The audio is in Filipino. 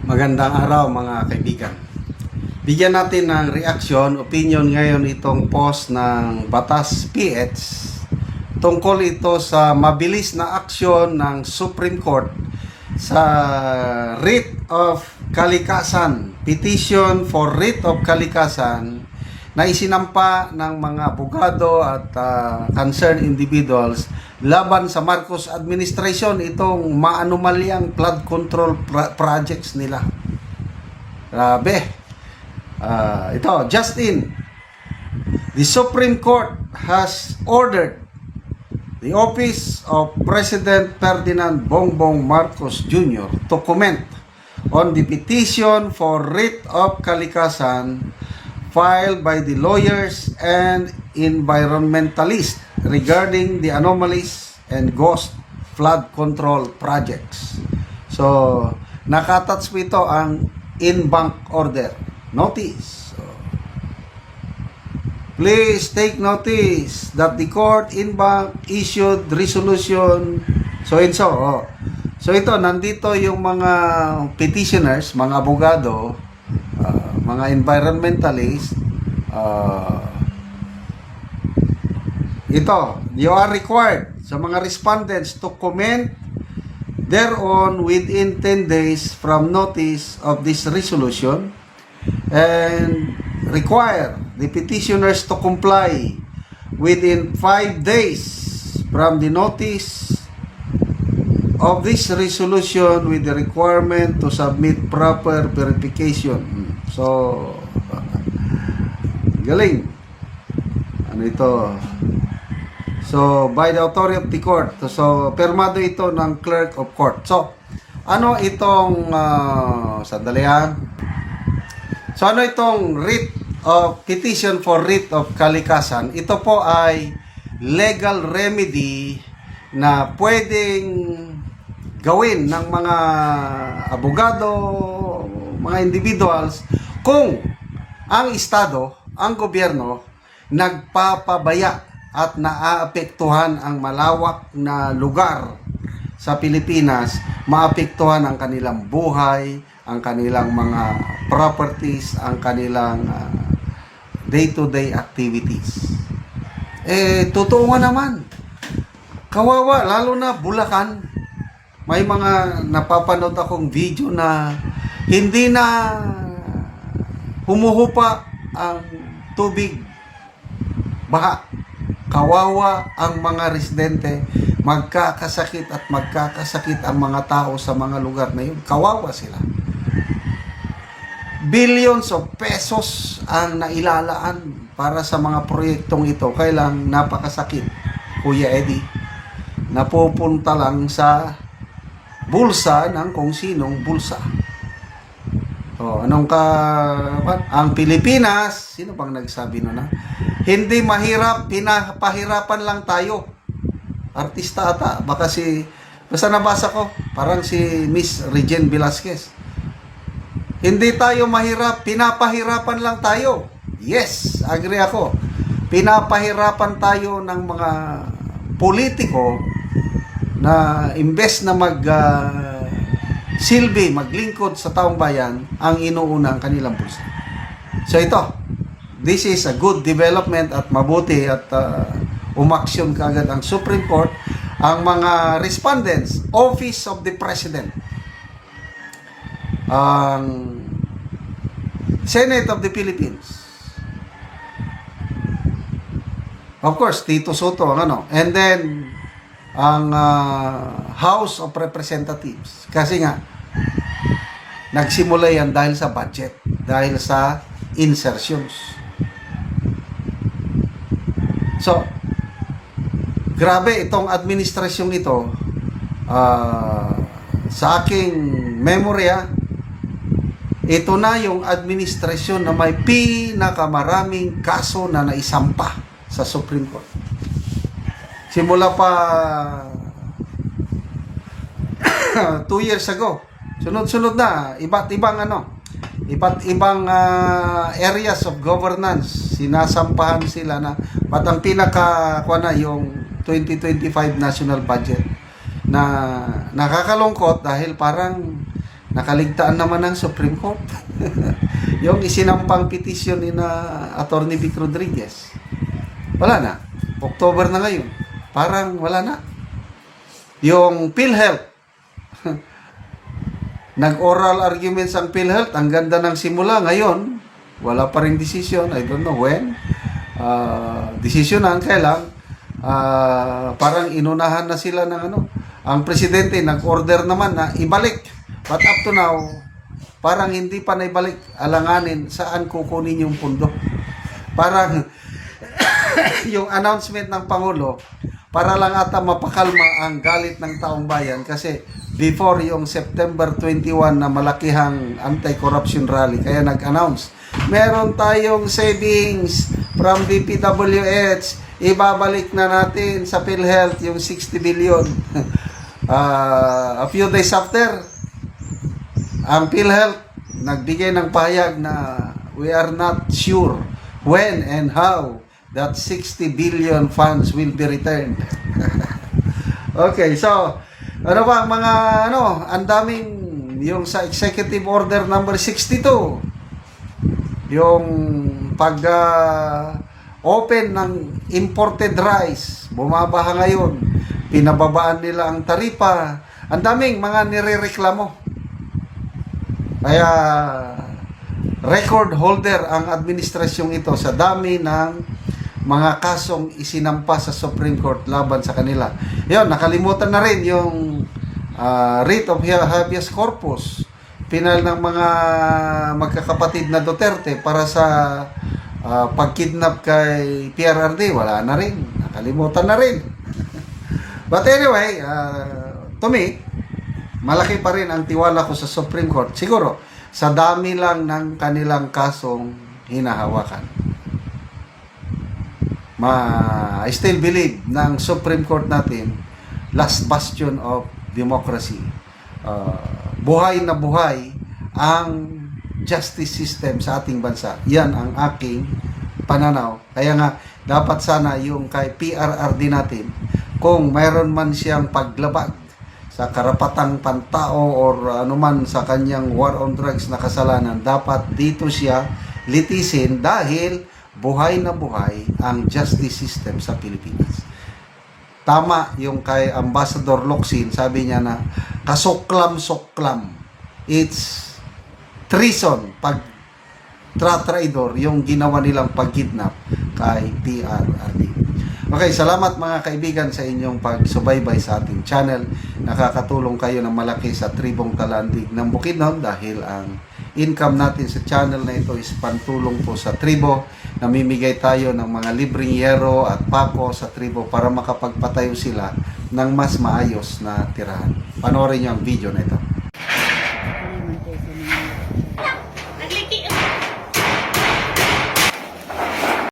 Magandang araw mga kaibigan. Bigyan natin ng reaksyon, opinion ngayon itong post ng Batas PH. Tungkol ito sa mabilis na aksyon ng Supreme Court sa writ of kalikasan, petition for writ of kalikasan na isinampa ng mga abogado at concerned individuals laban sa Marcos administration, itong maanumalyang flood control projects nila. Grabe. Ito, just in, the Supreme Court has ordered the Office of President Ferdinand Bongbong Marcos Jr. to comment on the petition for writ of kalikasan filed by the lawyers and environmentalists regarding the anomalies and ghost flood control projects. So, nakatouch po ito ang in-bank order. Notice. So, please take notice that the court in-bank issued resolution so and so. Oh. So, ito, nandito yung mga petitioners, mga abogado, mga environmentalists, ito, you are required sa mga respondents to comment thereon within 10 days from notice of this resolution and require the petitioners to comply within 5 days from the notice of this resolution with the requirement to submit proper verification. So, galing. Ano ito? So, by the authority of the court. So, permado ito ng clerk of court. So, ano itong, sandali ha. So, ano itong writ of petition for writ of kalikasan? Ito po ay legal remedy na pwedeng gawin ng mga abogado, mga individuals, kung ang Estado, ang gobyerno, nagpapabaya at naaapektuhan ang malawak na lugar sa Pilipinas, maapektuhan ang kanilang buhay, ang kanilang mga properties, ang kanilang day-to-day activities. Totoo nga naman. Kawawa, lalo na Bulacan. May mga napapanood akong video na hindi na humuhupa ang tubig, baha. Kawawa ang mga residente, magkakasakit at magkakasakit ang mga tao sa mga lugar na yun. Kawawa sila. Billions of pesos ang nailalaan para sa mga proyektong ito. Kailang napakasakit, Kuya Eddie, napupunta lang sa bulsa ng kung sinong bulsa. Oh, ang Pilipinas, sino bang nagsabi nun? Hindi mahirap, pinapahirapan lang tayo. Artista ata, basta nabasa ko, parang si Miss Regine Velasquez. Hindi tayo mahirap, pinapahirapan lang tayo. Yes, agree ako. Pinapahirapan tayo ng mga politiko na imbes na silbi, maglingkod sa taong bayan, ang inuuna ang kanilang bulsa. So ito, this is a good development at mabuti at umaksyon kaagad ang Supreme Court, ang mga respondents, Office of the President, ang Senate of the Philippines, of course, Tito Soto, and then ang House of Representatives. Kasi nga, nagsimula yan dahil sa budget, dahil sa insertions. So, grabe itong administrasyong ito, sa aking memorya, ito na yung administrasyon na may pinakamaraming kaso na naisampa sa Supreme Court. Simula pa 2 years ago, sunod-sunod na, iba't ibang areas of governance, sinasampahan sila na, at ang yung 2025 national budget na nakakalungkot dahil parang nakaligtaan naman ng Supreme Court. Yung isinampang petition ni na Attorney Vic Rodriguez. Wala na. October na ngayon. Parang wala na. Yung PhilHealth. Nag-oral arguments ang PhilHealth. Ang ganda ng simula. Ngayon, wala pa rin decision. I don't know when. Decisionan, kailan. Parang inunahan na sila ng ano. Ang presidente nag-order naman na ibalik. But up to now, parang hindi pa naibalik. Alanganin saan kukunin yung pundo. Parang yung announcement ng Pangulo para lang ata mapakalma ang galit ng taong bayan kasi before yung September 21 na malakihang anti-corruption rally kaya nag-announce meron tayong savings from DPWH, ibabalik na natin sa PhilHealth yung 60 billion. A few days after, ang PhilHealth nagbigay ng pahayag na we are not sure when and how that 60 billion funds will be returned. Okay, so ano ba mga ano, ang daming yung sa Executive Order number 62 yung pag open ng imported rice, bumabaha ngayon, pinababaan nila ang taripa, ang daming mga nirereklamo. Kaya record holder ang administrasyong ito sa dami ng mga kasong isinampa sa Supreme Court laban sa kanila. Yun, nakalimutan na rin yung writ of habeas corpus, pinal ng mga magkakapatid na Duterte para sa pagkidnap kay PRRD. Wala na rin. Nakalimutan na rin. But anyway, to me, malaki pa rin ang tiwala ko sa Supreme Court. Siguro, sa dami lang ng kanilang kasong hinahawakan. I still believe ng Supreme Court natin, last bastion of democracy. Buhay na buhay ang justice system sa ating bansa. Yan ang aking pananaw. Kaya nga, dapat sana yung kay PRRD natin, kung mayroon man siyang paglabag sa karapatang pantao or anuman sa kanyang war on drugs na kasalanan, dapat dito siya litisin dahil buhay na buhay ang justice system sa Pilipinas. Tama yung kay Ambassador Locsin, sabi niya na kasoklam-soklam. It's treason, pag traidor yung ginawa nilang pagkidnap kay PRRD. Okay, salamat mga kaibigan sa inyong pagsubaybay sa ating channel. Nakakatulong kayo ng malaki sa Tribong Talandig ng Bukidnon dahil ang income natin sa channel na ito is pantulong po sa tribo. Namimigay tayo ng mga libreng yero at pako sa tribo para makapagpatayo sila ng mas maayos na tirahan. Panoorin niyo ang video na ito.